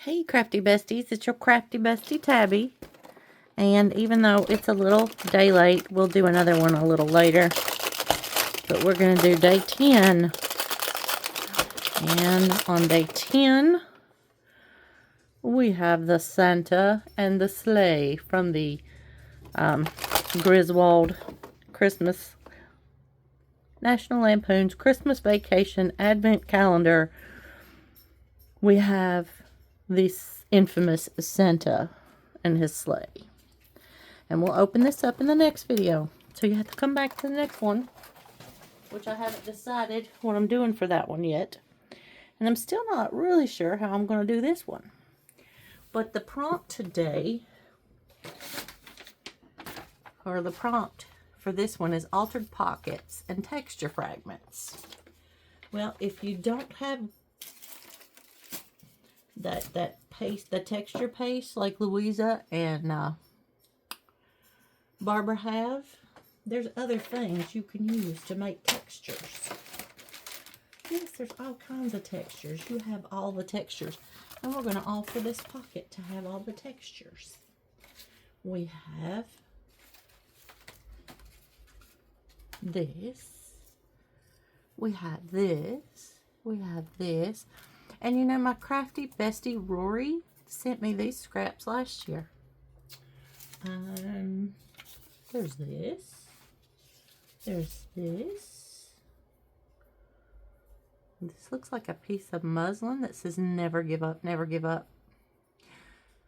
Hey crafty besties, it's your crafty bestie Tabby. And even though it's a little day late, we'll do another one a little later. But we're going to do day 10. And on day 10, we have the Santa and the Sleigh from the Griswold Christmas, National Lampoon's Christmas Vacation Advent Calendar. We have this infamous Santa and his sleigh. And we'll open this up in the next video. So you have to come back to the next one, which I haven't decided what I'm doing for that one yet. And I'm still not really sure how I'm going to do this one. But the prompt today, or the prompt for this one, is altered pockets and texture fragments. Well, if you don't have that paste, the texture paste like Louisa and Barbara have, there's other things you can use to make textures. Yes, there's all kinds of textures. You have all the textures. And we're going to offer this pocket to have all the textures. We have this. We have this. We have this. And you know, my crafty bestie Rory sent me these scraps last year. There's this. There's this. This looks like a piece of muslin that says never give up, never give up.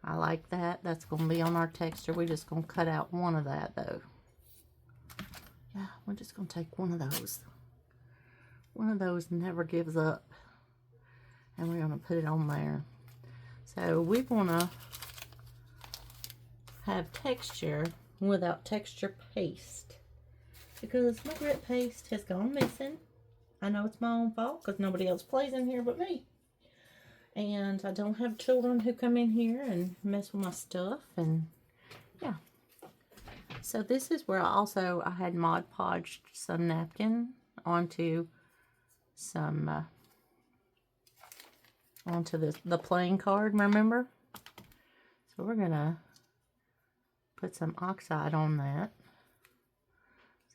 I like that. That's going to be on our texture. We're just going to cut out one of that though. Yeah, we're just going to take one of those. One of those never gives up. And we're going to put it on there. So we want to have texture without texture paste. Because my grit paste has gone missing. I know it's my own fault because nobody else plays in here but me. And I don't have children who come in here and mess with my stuff. And yeah. So this is where I had Mod Podged some napkin onto some onto the playing card, remember? So we're gonna put some oxide on that.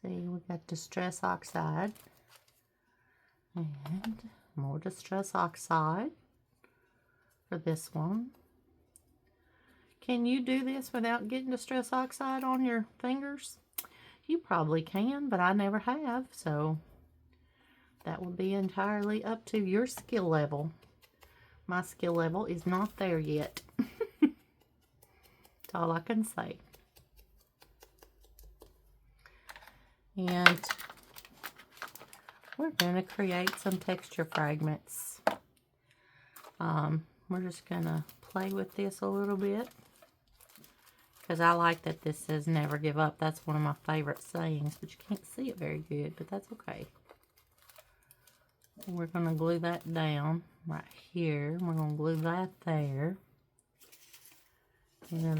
See, we got Distress Oxide and more Distress Oxide for this one. Can you do this without getting Distress Oxide on your fingers? You probably can, but I never have, so that will be entirely up to your skill level. My skill level is not there yet. That's all I can say. And we're going to create some texture fragments. We're just going to play with this a little bit. Because I like that this says never give up. That's one of my favorite sayings. But you can't see it very good. But that's okay. We're going to glue that down right here. We're going to glue that there. And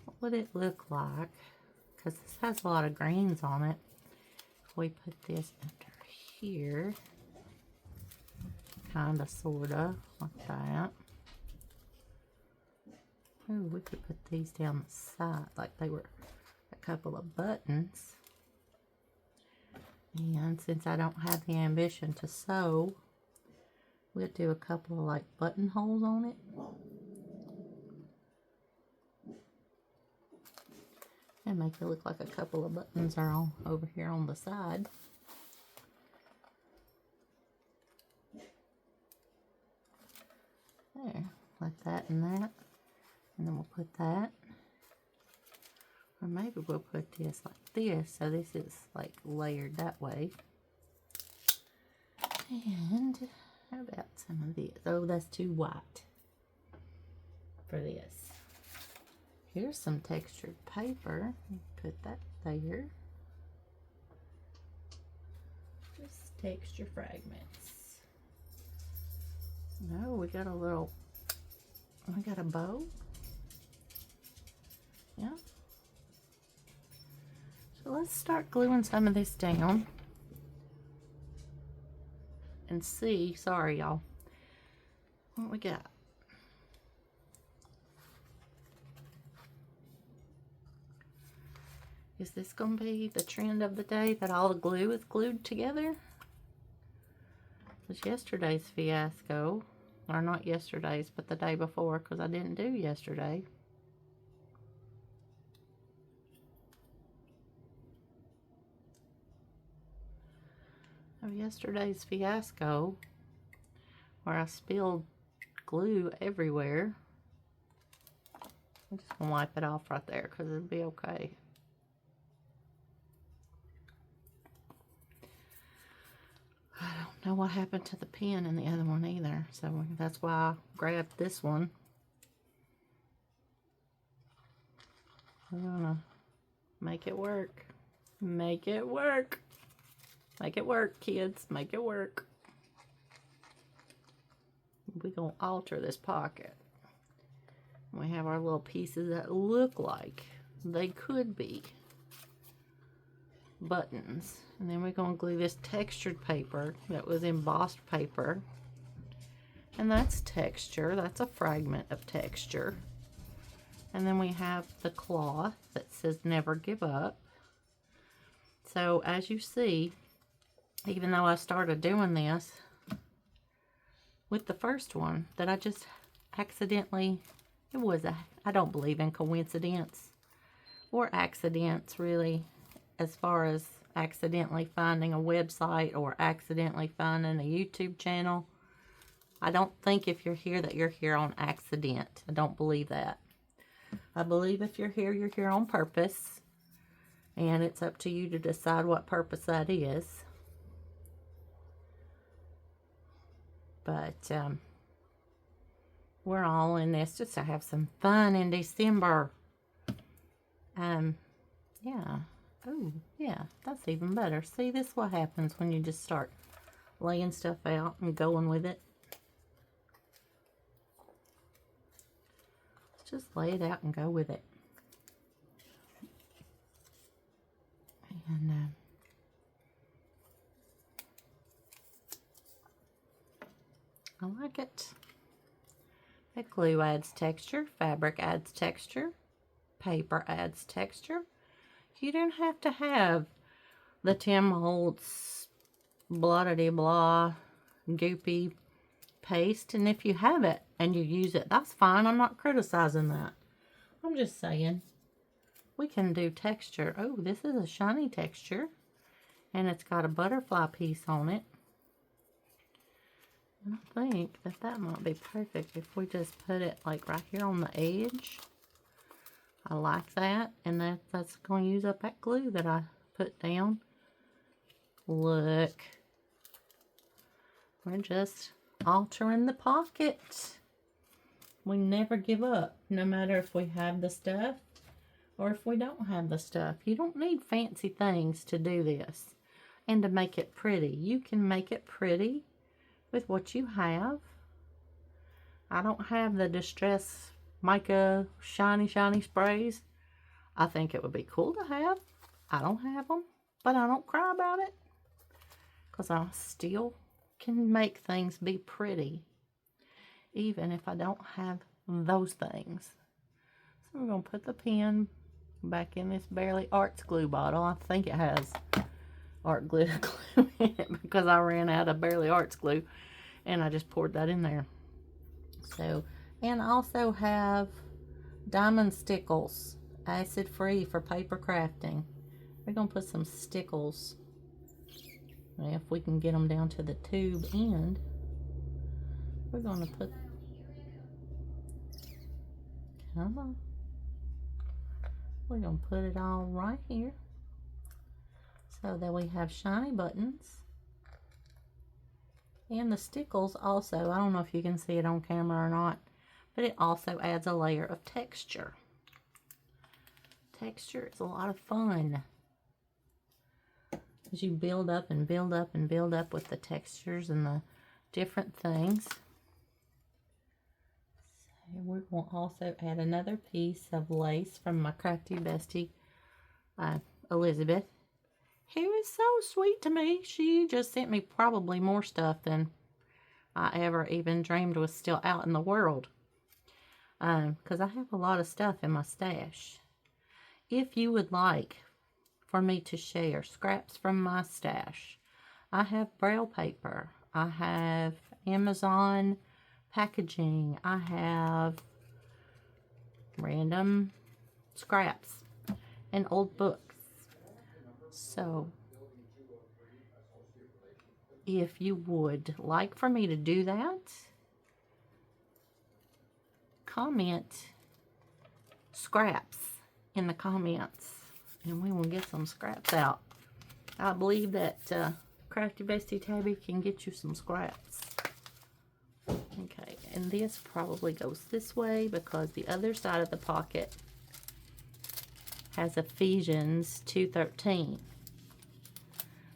what would it look like? Because this has a lot of greens on it. We put this under here. Kind of, sort of, like that. Oh, we could put these down the side like they were a couple of buttons. And since I don't have the ambition to sew, we'll do a couple of like buttonholes on it. And make it look like a couple of buttons are on over here on the side. There, like that and that. And then we'll put that. Or maybe we'll put this like this, so this is like layered that way. And how about some of this? Oh, that's too white for this. Here's some textured paper. Put that there. Just texture fragments. No, we got a bow. Yeah. So let's start gluing some of this down. And see, sorry y'all, What we got? Is this going to be the trend of the day that all the glue is glued together? It's yesterday's fiasco. Or not yesterday's, but the day before, because I didn't do yesterday. Of yesterday's fiasco, where I spilled glue everywhere. I'm just going to wipe it off right there, because it'll be okay. I don't know what happened to the pen in the other one either, so that's why I grabbed this one. I'm gonna make it work. Make it work. Make it work, kids. Make it work. We're gonna alter this pocket. We have our little pieces that look like they could be buttons, and then we're going to glue this textured paper that was embossed paper, and that's texture. That's a fragment of texture. And then we have the cloth that says never give up. So as you see, even though I started doing this with the first one, that I just accidentally, I don't believe in coincidence or accidents really, as far as accidentally finding a website or accidentally finding a YouTube channel. I don't think if you're here that you're here on accident. I don't believe that. I believe if you're here on purpose. And it's up to you to decide what purpose that is. But we're all in this just to have some fun in December. Yeah. Oh, yeah, that's even better. See, this is what happens when you just start laying stuff out and going with it. Just lay it out and go with it. And I like it. That glue adds texture, fabric adds texture, paper adds texture. You don't have to have the Tim Holtz blah-de-blah goopy paste, and if you have it and you use it, that's fine. I'm not criticizing that. I'm just saying we can do texture. Oh, this is a shiny texture, and it's got a butterfly piece on it. And I think that that might be perfect if we just put it like right here on the edge. I like that, and that's going to use up that glue that I put down. Look. We're just altering the pocket. We never give up, no matter if we have the stuff or if we don't have the stuff. You don't need fancy things to do this and to make it pretty. You can make it pretty with what you have. I don't have the Distress Mica shiny sprays. I think it would be cool to have. I don't have them, but I don't cry about it, because I still can make things be pretty even if I don't have those things. So we're going to put the pen back in this Bearly Arts glue bottle. I think it has art glue in it because I ran out of Bearly Arts glue and I just poured that in there. So, and I also have diamond stickles, acid free for paper crafting. We're going to put some stickles, if we can get them down to the tube end. We're going to put, come on, we're going to put it all right here so that we have shiny buttons. And the stickles also, I don't know if you can see it on camera or not, but it also adds a layer of texture. Texture is a lot of fun as you build up and build up and build up with the textures and the different things. So we're going to also add another piece of lace from my crafty bestie, Elizabeth, who is so sweet to me. She just sent me probably more stuff than I ever even dreamed was still out in the world. Because I have a lot of stuff in my stash. If you would like for me to share scraps from my stash, I have Braille paper. I have Amazon packaging. I have random scraps and old books. So, if you would like for me to do that, comment scraps in the comments and we will get some scraps out. I believe that Crafty Bestie Tabby can get you some scraps. Okay, and this probably goes this way because the other side of the pocket has Ephesians 2:13.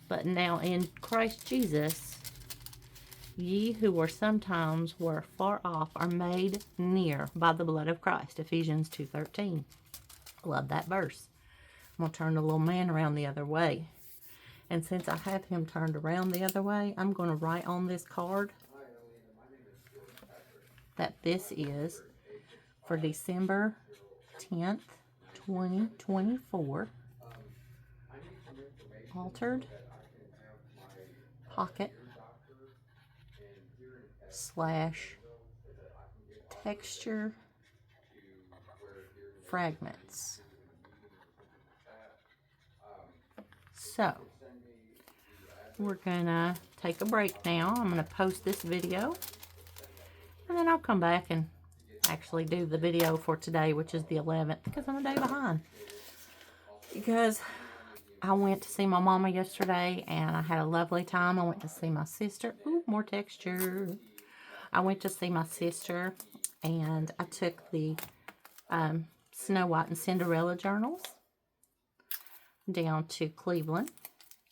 But now in Christ Jesus, ye who were sometimes were far off are made near by the blood of Christ. Ephesians 2:13. Love that verse. I'm going to turn the little man around the other way. And since I have him turned around the other way, I'm going to write on this card that this is for December 10th, 2024. Altered pocket / texture fragments. So, we're gonna take a break now. I'm gonna post this video and then I'll come back and actually do the video for today, which is the 11th, because I'm a day behind. Because I went to see my mama yesterday and I had a lovely time. I went to see my sister. Ooh, more texture. I went to see my sister and I took the Snow White and Cinderella journals down to Cleveland,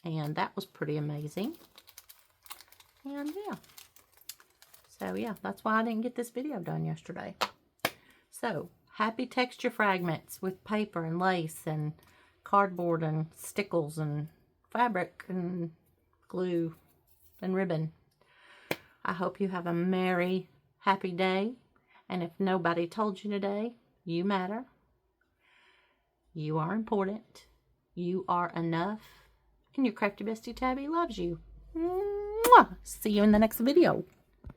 and that was pretty amazing. And yeah, so yeah, that's why I didn't get this video done yesterday. So happy texture fragments with paper and lace and cardboard and stickles and fabric and glue and ribbon. I hope you have a merry, happy day. And if nobody told you today, you matter. You are important. You are enough. And your Crafty Bestie Tabby loves you. Mwah! See you in the next video.